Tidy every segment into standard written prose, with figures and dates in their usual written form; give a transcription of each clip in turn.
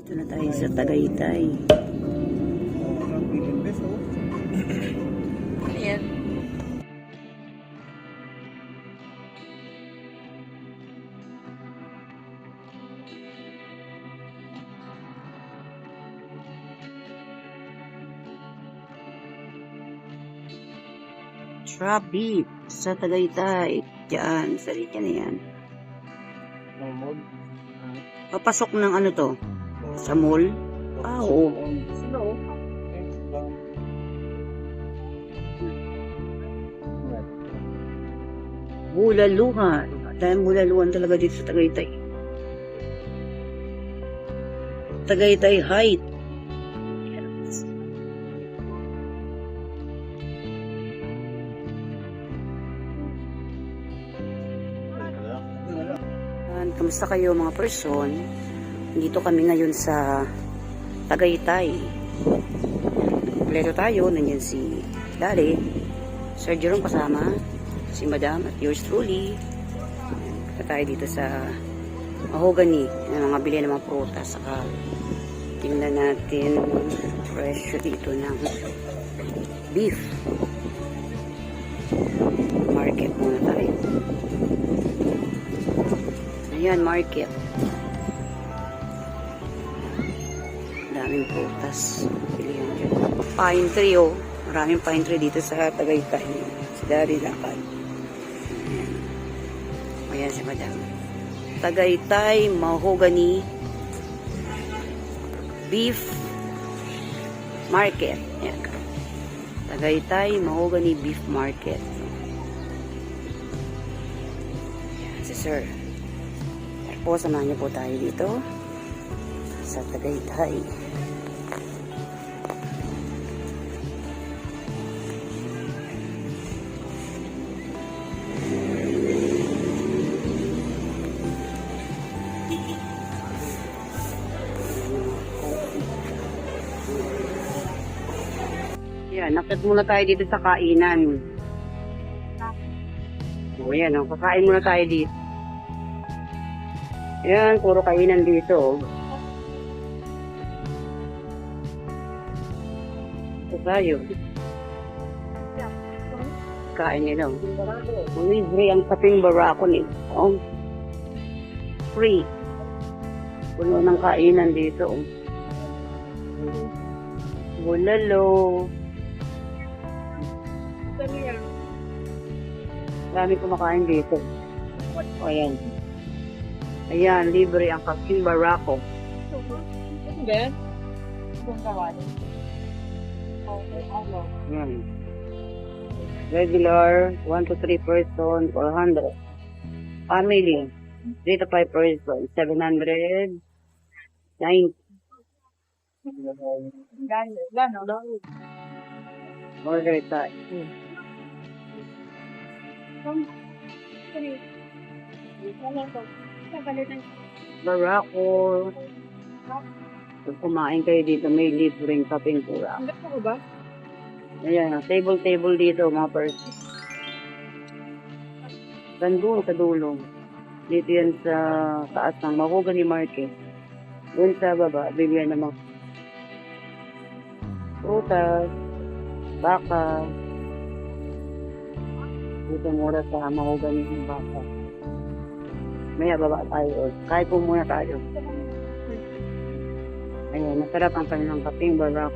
Ito na tayo sa Tagaytay. Ayan. Traffic sa Tagaytay. Diyan, sa linya na yan. Papasok ng ano to? Sa mall? Ah, oo. Bulaluhan. Dahil bulaluhan talaga dito sa Tagaytay. Tagaytay Height. Kamusta kayo mga person? Dito kami ngayon sa Tagaytay. Kompleto tayo. Nandiyan si Daddy, Sir Jerome kasama, si Madam at yours truly. Punta tayo dito sa Mahogany ng mga bili ng mga prutas. Saka tingnan natin presyo dito ng beef. Market muna tayo. Ayan, market. Daming prutas. Pilihan dyan. Pine tree, oh. Maraming pine tree dito sa Tagaytay. Si Daddy lakad. Ayan. Ayan si Madam. Tagaytay, Mahogany, Beef Market. Ayan. Tagaytay, Mahogany, Beef Market. Ayan si Sir. Po, samahan niyo po tayo dito sa Tagaytay. Yan, nakit muna tayo dito sa kainan. O yan, kakain muna tayo dito. Yan, puro kainan dito. Ito tayo. Kain nila. Libre ang kaping barako nito. Oh. Free. Puno ng kainan dito. Bulalo. Dami kumakain dito. O, ayan. Ayan, libre ang kaping barako. Ben? Kung kawali. Yan. Regular, 1 to 3 person, 400. Family, 3 to 5 person, 790. Gano? Order tayo. Barako. Kung kumain kayo dito, may libreng kaping barako. Ang ko ba? Ayan, table dito, mga person. Gandun sa dulong. Dito yan sa taas ng Mahogany Market. Doon sa baba, bibigyan ng mga prutas, baka. Dito mura sa Mahogany ng baka. Maya baba tayo. Kahit po muna tayo. Ayan, masarap ang kanilang kaping barako.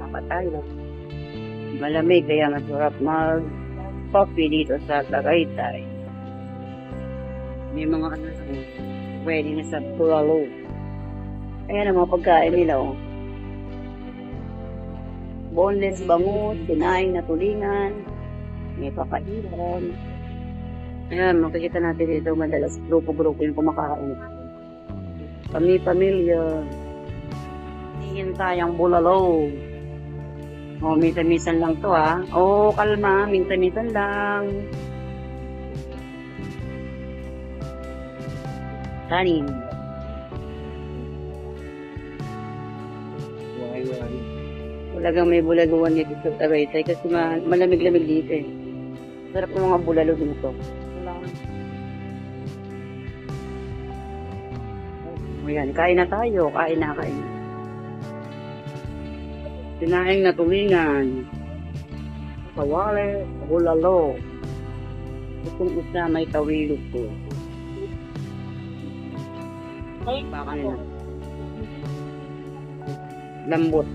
Dapat tayo. Malamig kaya masarap mag-coffee dito sa Tagaytay. May mga ano pwede na sa Puralo. Ayan ang mga pagkain nila. Oh. Boneless bangus, kinain na tulingan, may pakailan. Ayan, makikita natin dito madalas grupo-grupo yung kumakain. Pamilya. Tingin tayong bulalo. O, minsan-minsan lang to ha. O, kalma, minsan-minsan lang. Kanin. Talagang may bulaluan dito sa Tagaytay kasi malamig-lamig dito eh. Sarap ng mga bulalo dito. Ayan, kain na tayo. Kain na, kain. Sinaing na tulingan. Kawale, bulalo. Itong isa may tawilog ko. Baka nila. Lambot.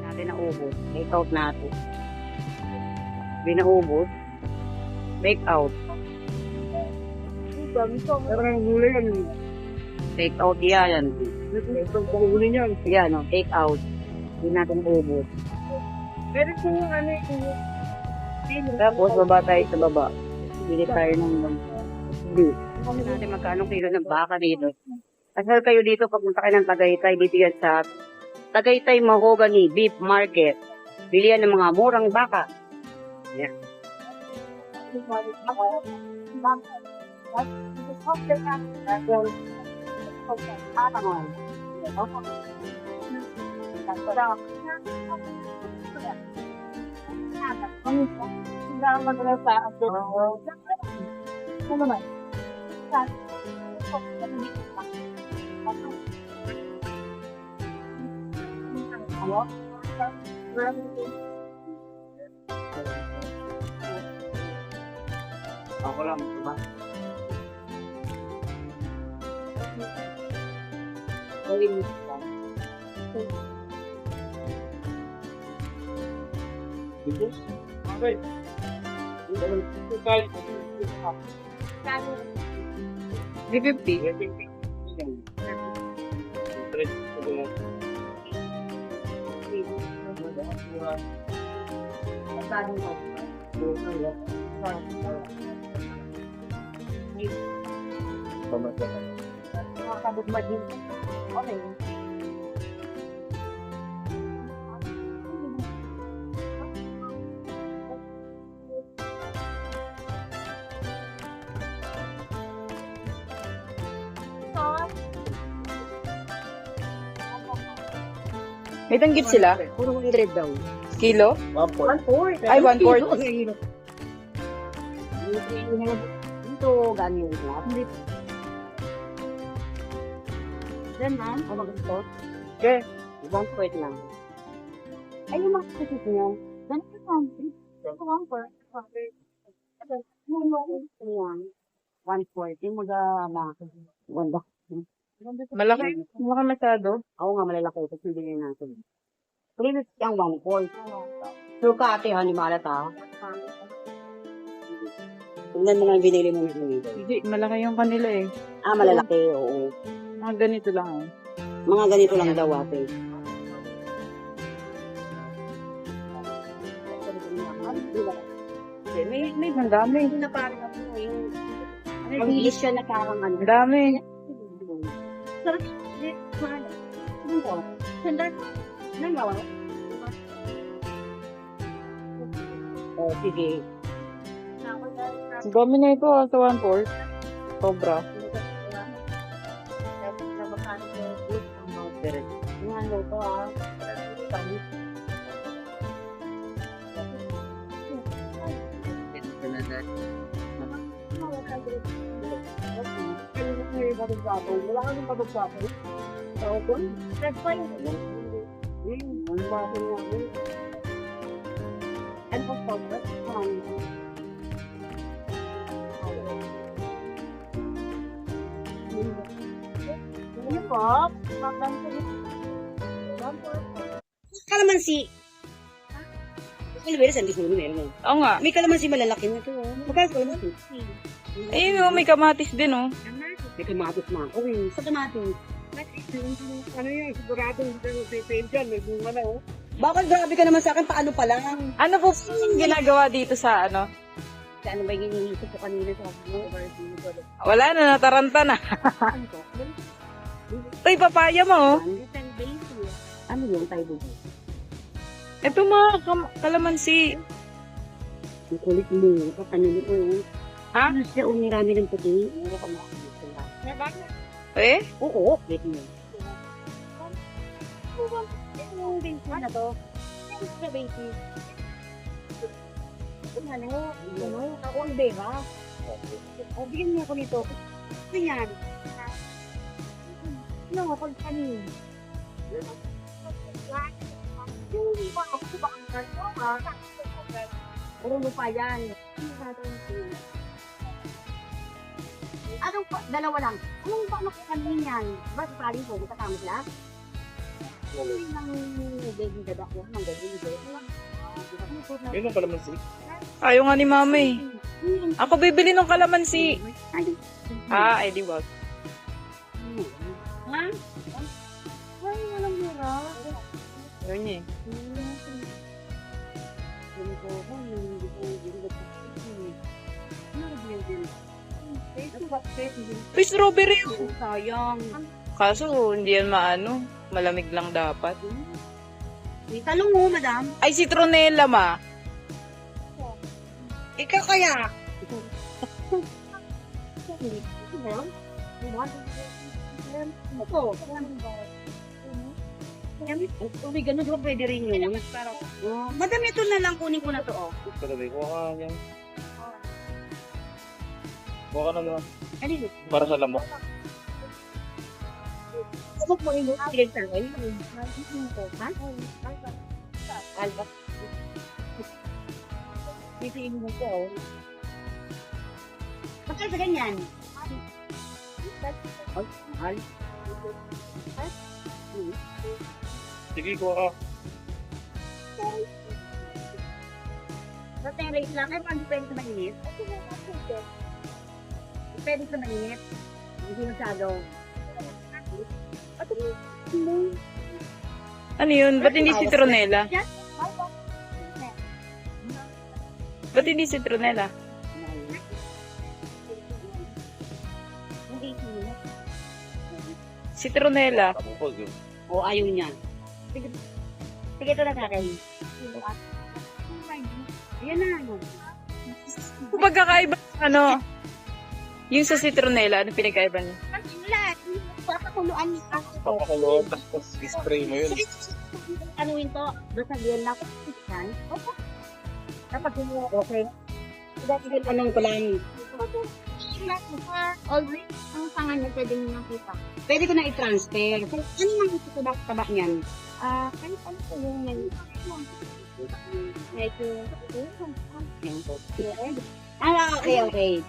Natin naubos. Take out natin. Binaubos. Take out. Pero ang huli yan. Take out yan. Ito ang huli niyan. Yan, no? Take out. Hindi natin ubos. Pero kung ano yung... Tapos, baba tayo sa baba. Bili tayo ng beef. Hindi natin magkano kilo ng baka dito. Asal kayo dito, papunta kayo ng Tagaytay, dito yan sa Tagaytay Mahogany Beef Market. Bilihan ng mga murang baka. Yan. Ako lang, diba? Okay. Okay. May tanggit sila? Puro 100 daw. Kilo? 1/4. Ay, 1/4. Dito, ganyan yung lahat. Then, ma'am, ano gusto? Okay. 1/4 lang. Ay, yung mga kapatid niyo. Ganito lang. Ito 1/4. Yan. 1/4. Yung mga ganda. Malaki? Malaki masyado? Ako nga malalaki. Tapos hindi natin. Pero yung 1/4. So, kate ha, ni malat ha. Tingnan mo nga yung binili mo nito. Hindi, malaki yung kanila eh. Ah, malalaki, oo. Mga ganito lang oh. Mga ganito lang daw ate. May Ang dami. na parang ako yung siya na parang ano. Ang dami. Sarap. Ano ko? Sandal. Nanggawa? Oh, sige. Ang dami na ito ah, sa 1/4. Sobra. Ano to ah? Wala ka nang pagbabato. Tao ko? Nag-find. Ano ba ako nga? Ano po po? Ano po? Kalamansi. Kalamansi, hindi ko meron. Oo nga. May kalamansi malalaki na to. Magkano kalamansi? Ayun oh, may kamatis din oh. May kamatis na ako eh. Sa kamatis. Ano yan? Sigurado hindi ko pipin dyan. May bunga na oh. Bakit grabe ka naman sa akin? Paano pa lang? Ano po ginagawa dito sa ano? Sa ano ba yung iniisip ko kanina sa ano? Wala na, nataranta na. Uy, papaya mo oh. Ano yung tayo dito? Ito mga kalamansi. Ang kulit mo. Katanong mo. Ha? Ano siya umirami ng puti? Ano ka mo? Eh? Oo. Wait mo. Yung basin na to. Yung basin. Ako ang bera. O, bigyan niyo ako nito. Ito yan. Ano, pag kanin. Yung ba ako ba ang karto? Puro mo pa yan. Anong pa? Dalawa lang. Anong ba makakanin yan? Ba't paling po? Kasama sila? Ano yung nang nagiging dadak ko? Nang gagawin ko? Ganun pala man siya. Ayaw nga ni mama eh. Ako bibili ng kalamansi. Ah, eh di wag. Ha? Ay, walang mura. Ayaw niya eh. Uy, strawberry yun. Sayang. Kaso, hindi yan maano. Malamig lang dapat. May talong mo, madam. Ay, citronella ma. Ikaw kaya? Ito. Uy, ganun ba pwede rin yun? Madam, ito na lang kunin ko na to, oh. Pagkabay, kuha ka yan. Kuha ka na lang. Ano yun? Para sa lamok. Huwag mo ino. Sige, sir. Ha? Alba. Dito yung mo ko, oh. Bakit sa ganyan? Ay, mahal. Sige, kuha ka. Sa rate lang, ay paano pwede sa mainit? Pwede sa mainit. Hindi masyado. Ano yun? Ba't hindi citronella? Ba't hindi citronella? Hindi sino. Citronella. Tapos yun. O, ayaw niya. Sige, ito na sa akin. Ayan na. Kung pagkakaiba, ano? Yung sa citronella, ano pinagkaiba niya? Papakuluan niya. Papakuloon, tapos spray mo yun. Ano yun to? Doon sa diyan na ako. Yan. Opo. Kapag okay. Dahil anong ko lang. Always, ang pangan niya pwede nyo nakita. Pwede ko na i-transfer. Ano nang ito niyan? Kahit ano po yung menu. Okay.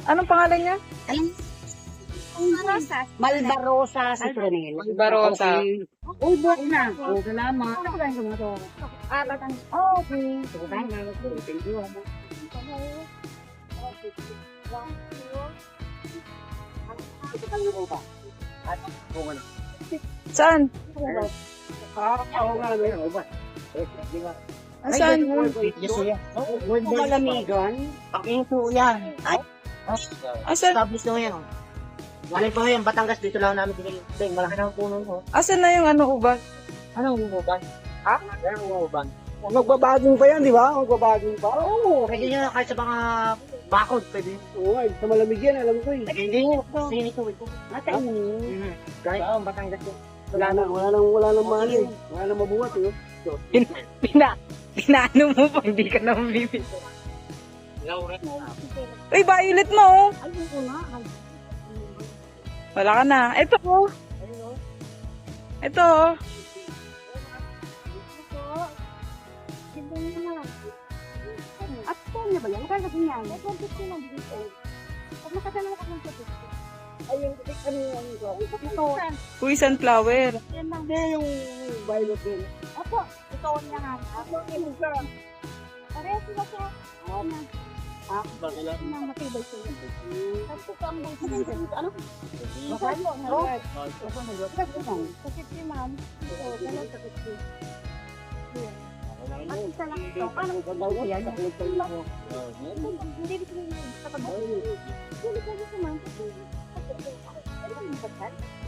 Anong pangalan niya? Malbarosa citronella. Malbarosa. Okay. Ubos na. O, salamat. Okay. Thank you. Saan? Oo nga, ano ba? Saan? Malamigan. Pakinto yan. Asan? Established na yan. Galing pa ngayon, Batangas, dito lang namin tinigil. Deng, malaki na ang puno mo. Asan na yung ano uban? Anong umuban? Ha? Anong umuban? Magbabagong pa yan, di ba? Magbabagong pa. Oo, pwede nyo kahit sa mga bakod, pwede. Oo, ay, sa malamig yan, alam ko eh. Hindi nyo, sinito ito. Matainin. Kahit ang Batangas yun. Wala nang mahal eh. Wala nang mabuhat eh. Pinaano mo pa, hindi ka na mabibili. Laura. Uy, violet mo oh. Ayun ko na. Wala ka na. Ito oh. Ito oh. At ito niya ba yan? Magkano din yan? Ito lang dito. Pag nakasama ka ng kapit. Ayun, ano yung ito? Uy, sunflower. Yan lang. Hindi yung violet din. Opo, ito niya nga. Parehas sila siya. Oo na. Bakala. Ano ang matibay siya? Tapos ito ang ano? Bakal mo. Sakit si ma'am. Ito, ganun sakit si. At isa lang ito. Ano? Yan. Hindi dito yun. Kapag hindi ko si ma'am.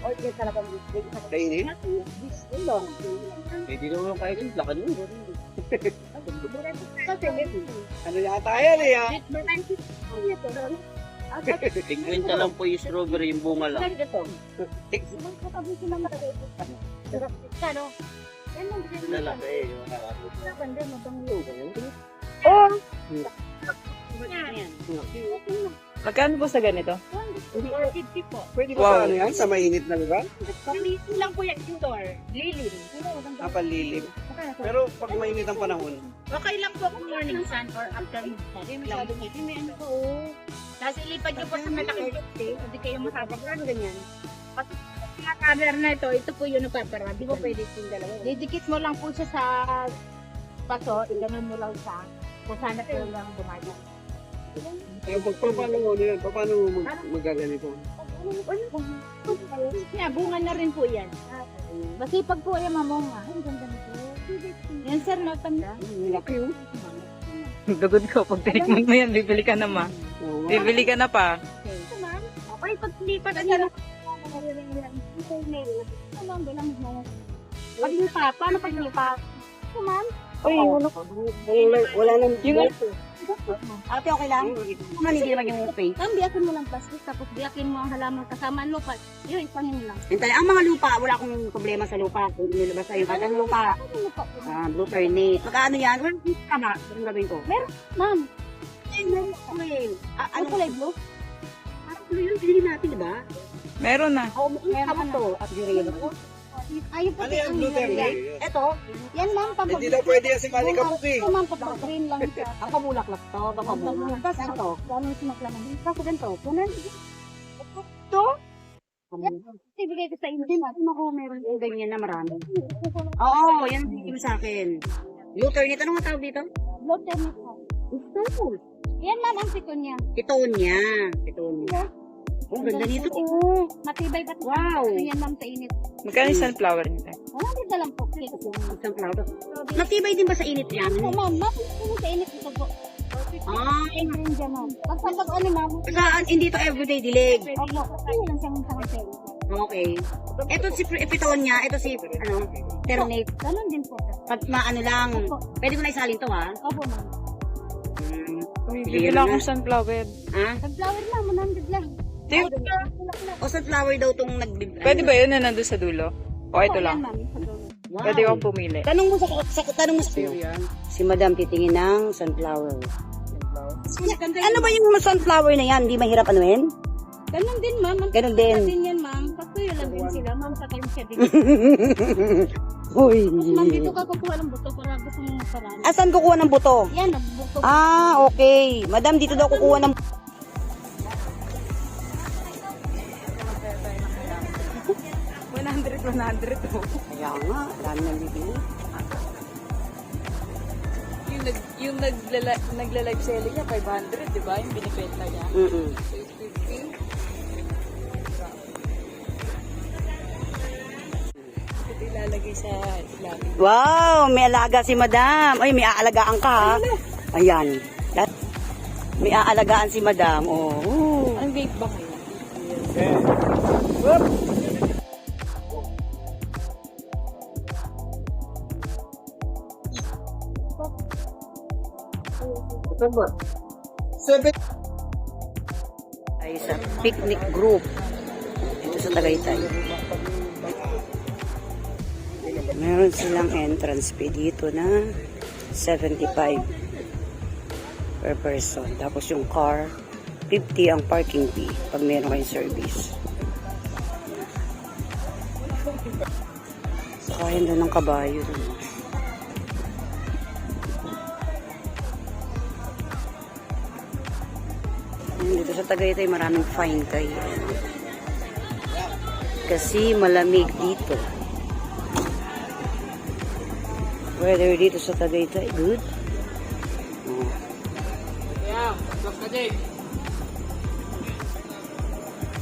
Or kaya talagang Kainin? Ito. Hindi naman yung kainin. Laka nyo. Kasi Ano yata yan eh ah. Tingwenta lang po yung strawberry, yung bunga lang. Kano? Lalaki eh. Oh, Yan. magkano po sa ganito? 450 po. Pwede ba Wow. sa ano yan? Sa mainit na lugar? Dito lang po yan indoor. Lilin. Napalilim. Pero pag mainit ang panahon, Okay lang po kung morning sun or afternoon sun. May ano po. Tapos ilipad niyo po sa malaking tute. Hindi kayo makapagran ganyan. Pati sa cover na ito po yung nagpapara. Di ba pwede yung dalawa? Didikit mo lang po siya sa paso. Iganon mo lang sa kung sana po lang bumagal. yung pagpapalo mo nila, paano mo magaganito? Bunga na rin po yan. Masipag po yan, mamonga. Ang ganda nito. Yan sir, natanda. Laki yun. Dugod ko, pag tinikman mo yan, bibili ka na ma. Oo nga. Bibili ka na pa. Okay, paglipat ano lang. Paglipa, paano paglipa? Ma'am? Uy, wala nang Yung Ate, okay lang? Naman hindi naman yung pay. Ma'am, biyakin mo lang plastic, tapos biyakin mo ang halaman kasama ang lupa. Yun, ipangin mo lang. Hintay, ang mga lupa, wala akong problema sa lupa. Kung nilabas sa'yo, kahit ang lupa, Ano lupa po? blue furnace. Magkano yan? Well, tama, anong gawin ko? Ma'am, Ano ano kulay blue? Parang ano yun, pinili natin, diba? meron na. Oo, meron to. At direlo. Ayun po Ano yan, ang blue term? nilagay. Ito, Yan ma'am, pag Hindi daw pwede yan si Manny Kapuki. Ito ma'am, pag-green lang siya. ang pamulaklak to, pamulaklak. Tapos ito, Gano'n sumaklaman. tapos ganito, kunan. Ito? Ibigay ko sa inyo. Hindi natin ako meron yung ganyan na marami. Oo, yan yung sa akin. Blue turnip, anong tawag dito? Blood thermos. Ito. Yan ma'am ang siko niya. Pitonia. Pitonia. Oh, ganda nito. Oh. Matibay pa ito. Wow. Yan ma'am sa init. Magkano yung sunflower nito? Wala din na lang po. Isang cloud. Matibay din ba sa init yan? Ito ma'am, ma'am sa init ito po. Ah, Ayun din dyan ma'am. Basta pag ano ma'am. saan hindi to everyday dilig. Opo. Ayun lang siyang sa hotel. Okay. Ito si Pitonia, ito si Ternate. Ganon din po. Pag maano lang, pwede mo na isalin to ha? Opo ma'am. Bibili akong sunflower. Ha? Nag-flower lang, 100 lang. O sunflower daw tong Pwede ba yun na nandun sa dulo? O ito lang? Yan ma'am. sa dulo. Wow. Pwede akong pumili. Tanong mo tanong mo sa si Madam titingin ng sunflower. Ano ba yung sunflower na yan? Hindi mahirap anuin? Ganon din ma'am. Ganon din. Din yan ma'am. Pagtuyo lang din sila ma'am. Sa time siya din. Uy. Ma'am, dito ka kukuha ng buto para gusto mong magparaan. Asan kukuha ng buto? Yan, nagbuto. Ah, okay. Madam, dito daw kukuha ng 100 oh. Kaya nga, dami nang bibili. Yung nagla-live selling niya, 500, di ba? Yung binibenta niya. Mm-mm. So, 50. Ito ilalagay sa ilalim. Wow, may alaga si Madam. Ay, may aalagaan ka ha. Ayan. May aalagaan si Madam. Oh. Ang vape ba kayo? Ay, sa picnic group. Ito sa Tagaytay. Meron silang entrance fee dito na 75 per person. Tapos yung car, 50 ang parking fee pag meron kayong service. Sakayan doon ng kabayo. Dito sa Tagaytay maraming fine kayo. Kasi malamig dito. Weather dito sa Tagaytay, good.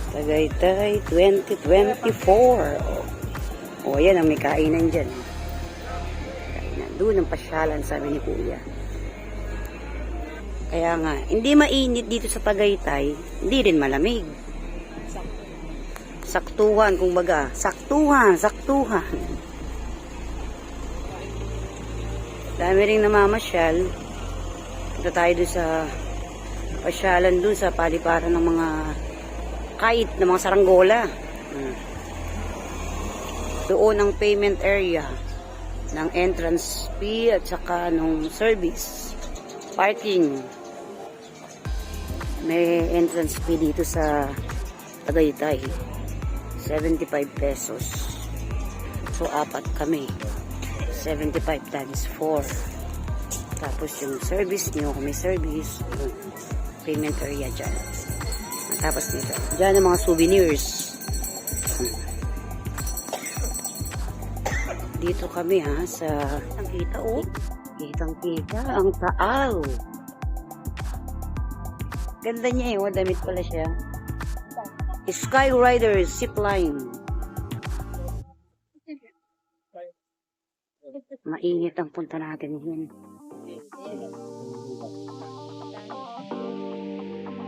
Tagaytay 2024. O, yan ang may kainan dyan. Kainan. Doon ang pasyalan, sabi ni Kuya. Kaya nga, hindi mainit dito sa Tagaytay, hindi rin malamig. Saktuhan, kumbaga. Saktuhan. Dami ring namamasyal. Punta tayo doon sa pasyalan doon sa paliparan ng mga kite, ng mga saranggola. Doon ang payment area ng entrance fee at saka nung service. Parking. May entrance fee dito sa Tagaytay. 75 pesos. So, 4 kami. 75 times 4. Tapos yung service nyo, kung may service, yun, payment area dyan. Tapos dito. Dyan ang mga souvenirs. Dito kami ha, sa ang kita oh. Kitang-kita ang Taal. Ganda niya eh, damit pala siya. Skyrider Zipline. Mainit ang punta natin yun.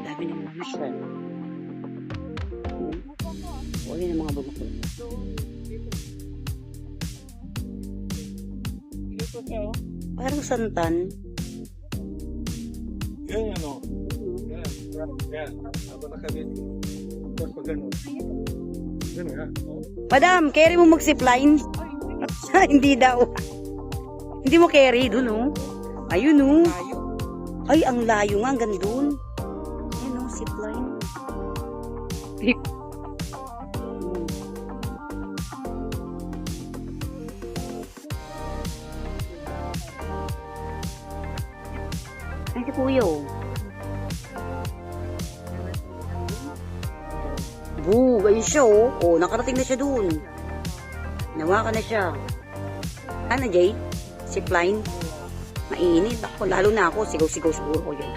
Dami ng mga mission. Huwag yun ang mga bubukol. Parang santan. Yan, ano? Yan. Habang nakabit. Tapos pag gano'n. Gano'n, ha? Madam, carry mo mag-zipline? Hindi daw. Hindi mo carry dun, oh. Ayun, oh. Ay, ang layo nga, hanggang dun. Ayun, oh, zipline. Ay, si Kuya, oh. Boo, ayun siya, oh. Oh, nakarating na siya dun. Nawakan na siya. Ano, Jay? Zipline? Mainit ako. Lalo na ako. Sigaw-sigaw siguro ko yun.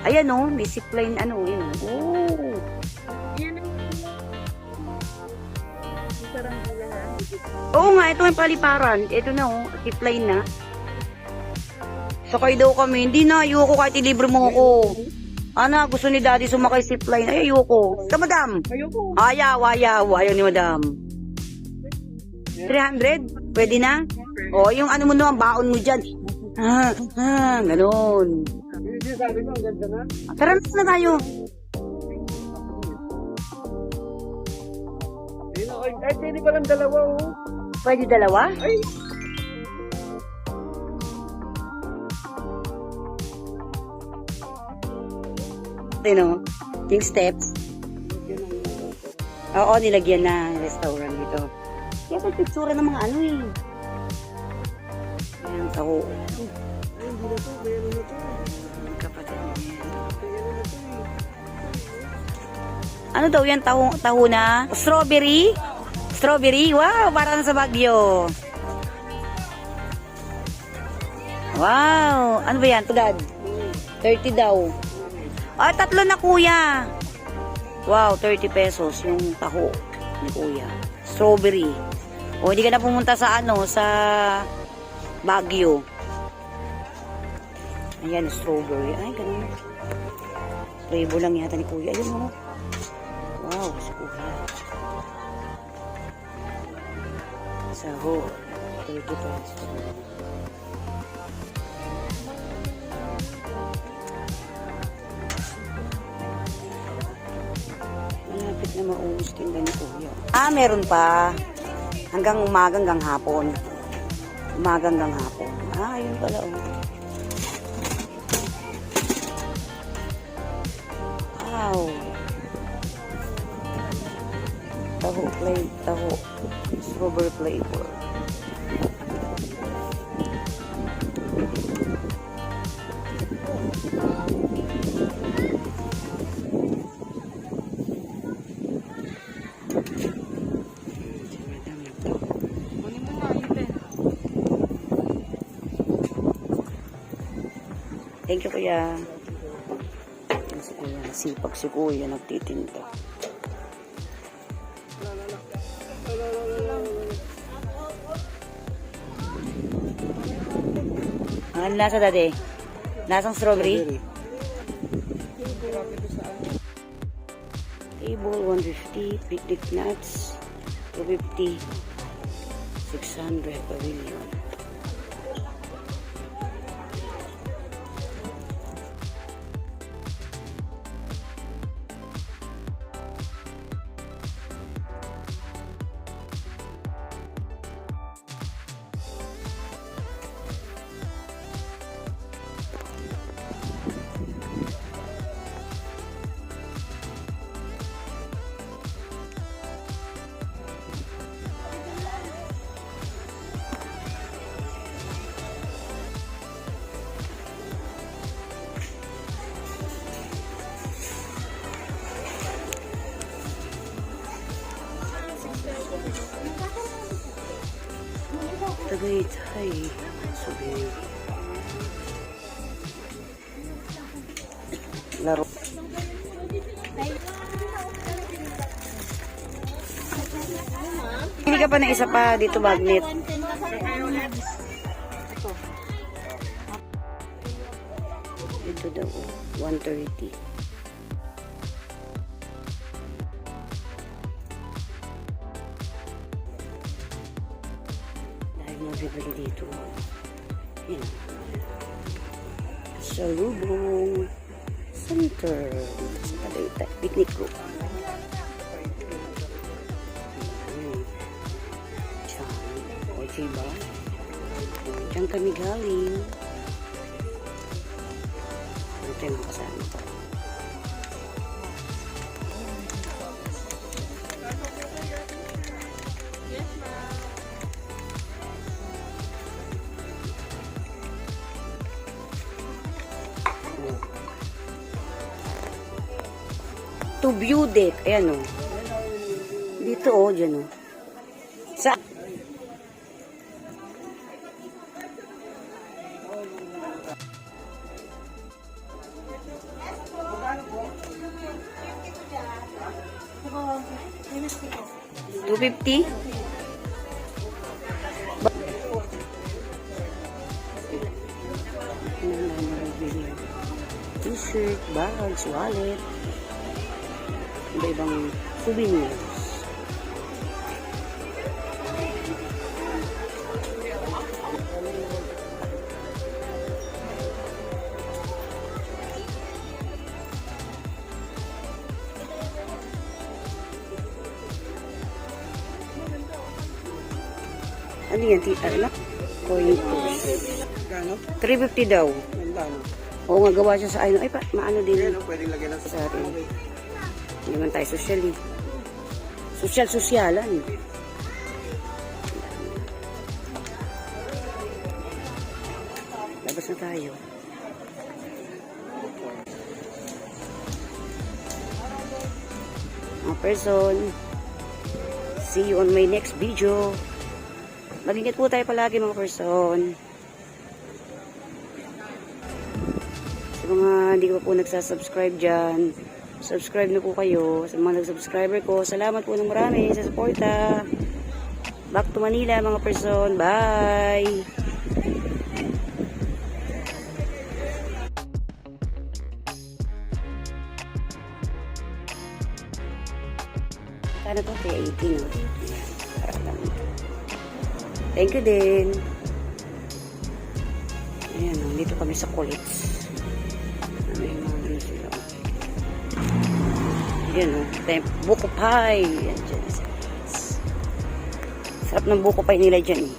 Ayan, oh. May zipline, ano, yun. Oh. Oo nga, ito yung paliparan. Ito na, oh. Zipline na. Sakay daw kami. Hindi na, ayoko kahit ilibre mo ako. Ana, gusto ni Daddy sumakay zipline. Ay, ayoko. Sa madam. Ayoko. Ayaw. Ayaw ni madam. 300? Pwede na? O, yung ano mo naman, baon mo dyan. Ganon. Hindi, sabi mo, ang ganda na. Tara na tayo. Ay, pwede pa lang dalawa, oh. Pwede dalawa? Ay, Ano? Yung steps. Oo, nilagyan na restaurant dito. Kaya may picture ng mga ano eh. Ayan, taho. ay, hindi na to. Meron na to. Kapatid niya. Meron na to, Ano daw yan? Taho na? Strawberry? Strawberry? Wow, para sa Baguio. Wow. Ano ba yan? Tudad? 30 daw. Ay, 3 na kuya. Wow, 30 pesos yung taho ni kuya. Strawberry. O, hindi ka na pumunta sa ano, sa Baguio. Ayan, strawberry. Ay, ganun. Flavor lang yata ni kuya. Ayun mo. Wow, si kuya. Saho. 30 pesos. Malapit na maubos tinda ni kuya. Ah, meron pa. Hanggang umaga hanggang hapon. Umaga hanggang hapon. Ah, yun pala. Oh. Wow. Taho. Strawberry flavor. Thank you, kuya. Si kuya, sipag si kuya, nagtitinda. Ano nasa dati? Nasang strawberry? Table 150, picnic nuts 250, 600 pavilion. Tagaytay. Souvenir. Laro. Hindi ka pa na isa pa dito magnet. Ito daw, 130. Dahil mo bibili dito. Yan. Sa Lubong Center. Sa Tagaytay. Picnic group. O, diba? Diyan kami galing. Ito yung kasama ko. To view deck. Ayan o. Dito o, dyan o. Sa... $250? T-shirt, bags, wallet, iba-ibang souvenirs. Ano yan? Ano? Coin purse. Gano? 350 daw. Gano? Oo nga, gawa siya sa ano. Ay, maano din. Ano, pwedeng lagyan ng Sa atin. Hindi naman tayo social eh. Social-sosyalan. Labas na tayo. Mga person, see you on my next video. Mag-ingat po tayo palagi mga person. Sa mga hindi ko pa po nagsasubscribe dyan, subscribe na po kayo. Sa mga nagsubscriber ko, salamat po ng marami sa suporta. Back to Manila mga person. Bye! Kano to? Kaya 18 no? Para lang. Thank you din. Ayan o, dito kami sa Kulits. May mga ano sila. Ayan o, buko pie. Ayan dyan. Sarap ng buko pie nila dyan eh.